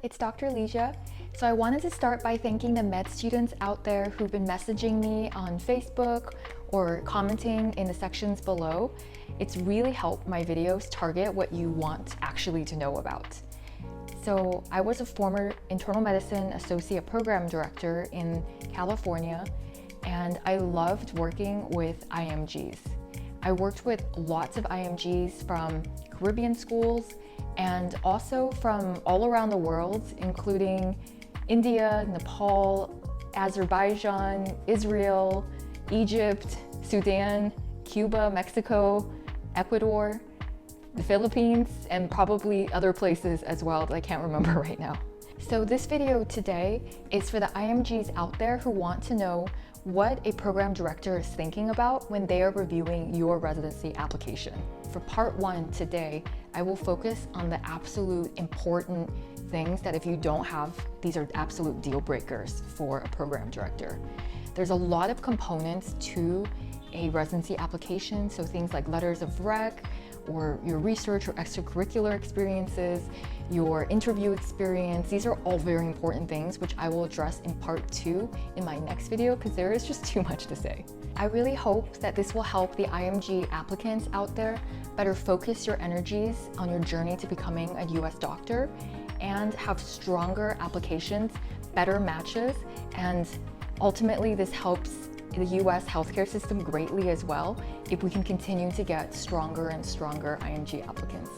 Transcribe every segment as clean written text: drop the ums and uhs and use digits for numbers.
It's Dr. Leisha. So I wanted to start by thanking the med students out there who've been messaging me on Facebook or commenting in the sections below. It's really helped my videos target what you want actually to know about. So I was a former internal medicine associate program director in California, and I loved working with IMGs. I worked with lots of IMGs from Caribbean schools and also from all around the world, including India, Nepal, Azerbaijan, Israel, Egypt, Sudan, Cuba, Mexico, Ecuador, the Philippines, and probably other places as well that I can't remember right now. So this video today is for the IMGs out there who want to know what a program director is thinking about when they are reviewing your residency application. For part one today, I will focus on the absolute important things that if you don't have, these are absolute deal breakers for a program director. There's a lot of components to a residency application, so things like letters of rec, or your research or extracurricular experiences, your interview experience. These are all very important things, which I will address in part two in my next video because there is just too much to say. I really hope that this will help the IMG applicants out there better focus your energies on your journey to becoming a US doctor and have stronger applications, better matches, and ultimately this helps the US healthcare system greatly as well if we can continue to get stronger and stronger IMG applicants.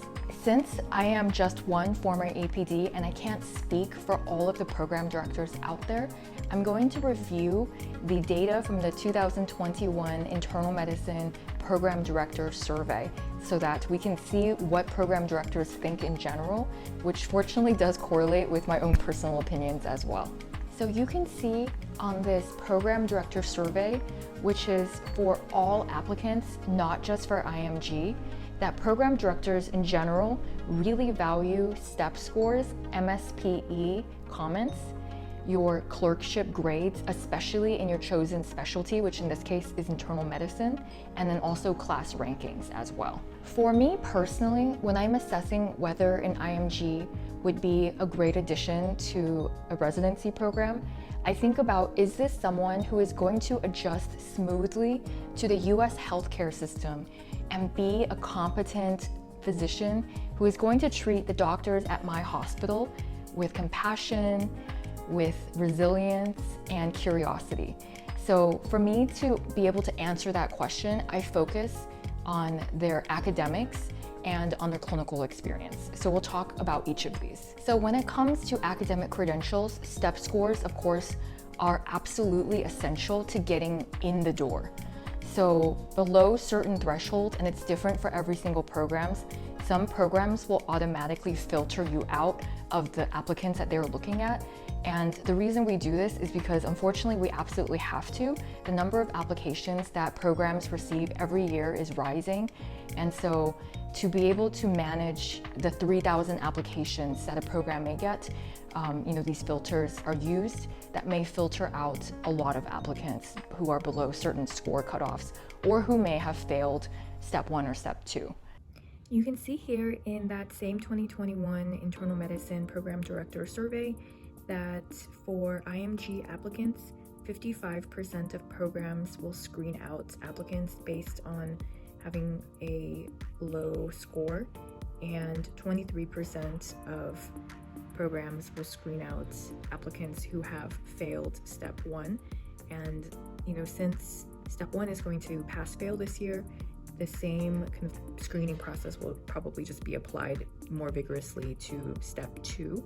Since I am just one former APD and I can't speak for all of the program directors out there, I'm going to review the data from the 2021 Internal Medicine Program Director Survey so that we can see what program directors think in general, which fortunately does correlate with my own personal opinions as well. So you can see on this program director survey, which is for all applicants, not just for IMG, that program directors in general really value STEP scores, MSPE comments, your clerkship grades, especially in your chosen specialty, which in this case is internal medicine, and then also class rankings as well. For me personally, when I'm assessing whether an IMG would be a great addition to a residency program, I think about, is this someone who is going to adjust smoothly to the US healthcare system and be a competent physician who is going to treat the doctors at my hospital with compassion, with resilience and curiosity. So for me to be able to answer that question, I focus on their academics and on their clinical experience. So we'll talk about each of these. So when it comes to academic credentials, STEP scores, of course, are absolutely essential to getting in the door. So below certain threshold, and it's different for every single programs, some programs will automatically filter you out of the applicants that they're looking at. And the reason we do this is because unfortunately we absolutely have to. The number of applications that programs receive every year is rising. And so to be able to manage the 3,000 applications that a program may get, these filters are used that may filter out a lot of applicants who are below certain score cutoffs or who may have failed step 1 or step 2. You can see here in that same 2021 Internal Medicine Program Director Survey that for IMG applicants, 55% of programs will screen out applicants based on having a low score, and 23% of programs will screen out applicants who have failed step 1. And since step 1 is going to pass fail this year, the same kind of screening process will probably just be applied more vigorously to step 2.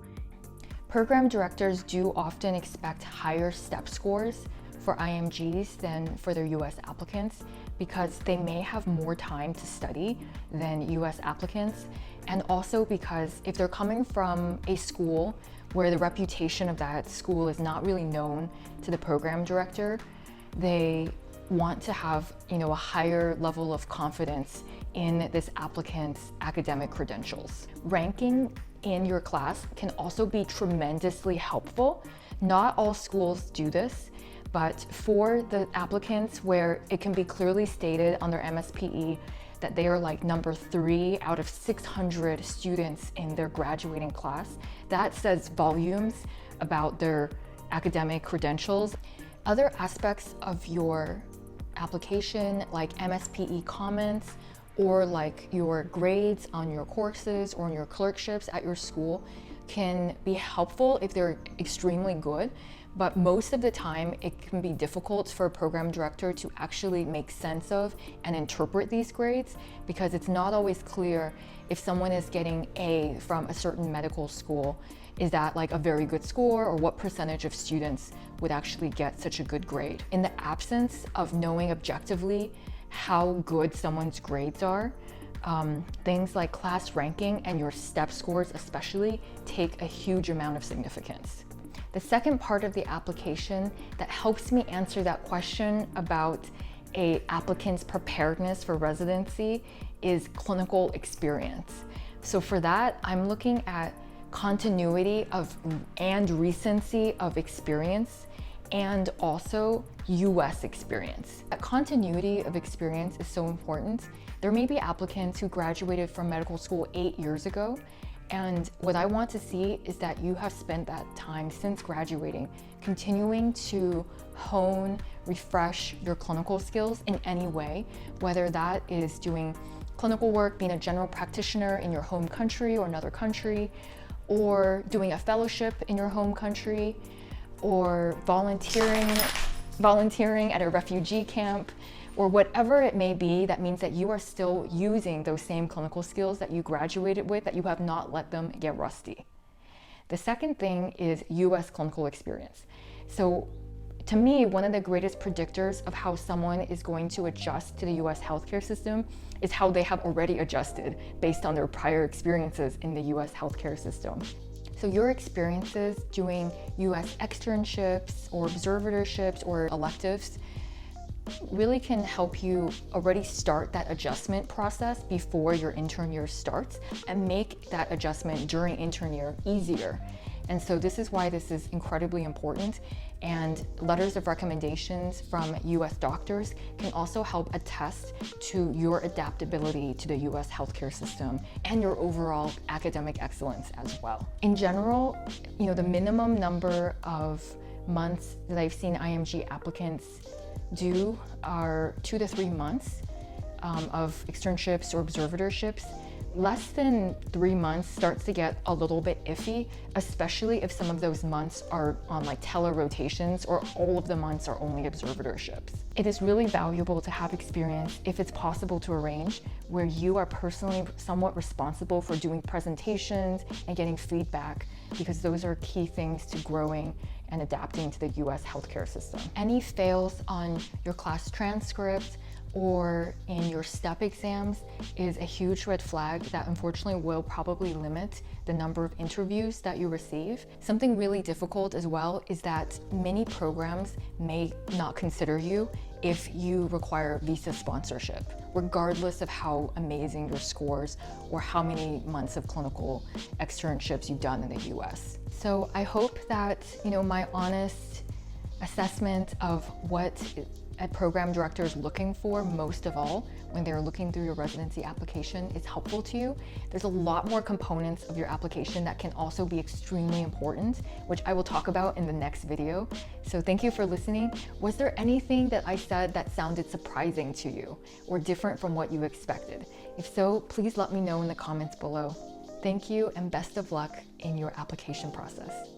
Program directors do often expect higher STEP scores for IMGs than for their US applicants because they may have more time to study than US applicants, and also because if they're coming from a school where the reputation of that school is not really known to the program director, they want to have a higher level of confidence in this applicant's academic credentials. Ranking in your class can also be tremendously helpful. Not all schools do this, but for the applicants where it can be clearly stated on their MSPE that they are like number 3 out of 600 students in their graduating class, that says volumes about their academic credentials. Other aspects of your application, like MSPE comments, or like your grades on your courses or on your clerkships at your school, can be helpful if they're extremely good, but most of the time it can be difficult for a program director to actually make sense of and interpret these grades, because it's not always clear if someone is getting A from a certain medical school, is that like a very good score, or what percentage of students would actually get such a good grade. In the absence of knowing objectively how good someone's grades are, things like class ranking and your step scores especially take a huge amount of significance. The second part of the application that helps me answer that question about an applicant's preparedness for residency is clinical experience. So for that, I'm looking at continuity of and recency of experience, and also US experience. That continuity of experience is so important. There may be applicants who graduated from medical school 8 years ago, and what I want to see is that you have spent that time since graduating continuing to hone, refresh your clinical skills in any way, whether that is doing clinical work, being a general practitioner in your home country or another country, or doing a fellowship in your home country, or volunteering at a refugee camp, or whatever it may be. That means that you are still using those same clinical skills that you graduated with, that you have not let them get rusty. The second thing is US clinical experience. So to me, one of the greatest predictors of how someone is going to adjust to the US healthcare system is how they have already adjusted based on their prior experiences in the US healthcare system. So your experiences doing US externships or observatorships or electives really can help you already start that adjustment process before your intern year starts, and make that adjustment during intern year easier. And so this is why this is incredibly important. And letters of recommendations from US doctors can also help attest to your adaptability to the US healthcare system and your overall academic excellence as well. In general, the minimum number of months that I've seen IMG applicants do are 2 to 3 months of externships or observatorships. Less than 3 months starts to get a little bit iffy, especially if some of those months are on like tele-rotations, or all of the months are only observatorships. It is really valuable to have experience, if it's possible to arrange, where you are personally somewhat responsible for doing presentations and getting feedback, because those are key things to growing and adapting to the US healthcare system. Any fails on your class transcript or in your step exams is a huge red flag that unfortunately will probably limit the number of interviews that you receive. Something really difficult as well is that many programs may not consider you if you require visa sponsorship, regardless of how amazing your scores or how many months of clinical externships you've done in the US. So I hope that my honest assessment of what a program director is looking for most of all when they're looking through your residency application is helpful to you. There's a lot more components of your application that can also be extremely important, which I will talk about in the next video. So thank you for listening. Was there anything that I said that sounded surprising to you or different from what you expected? If so, please let me know in the comments below. Thank you and best of luck in your application process.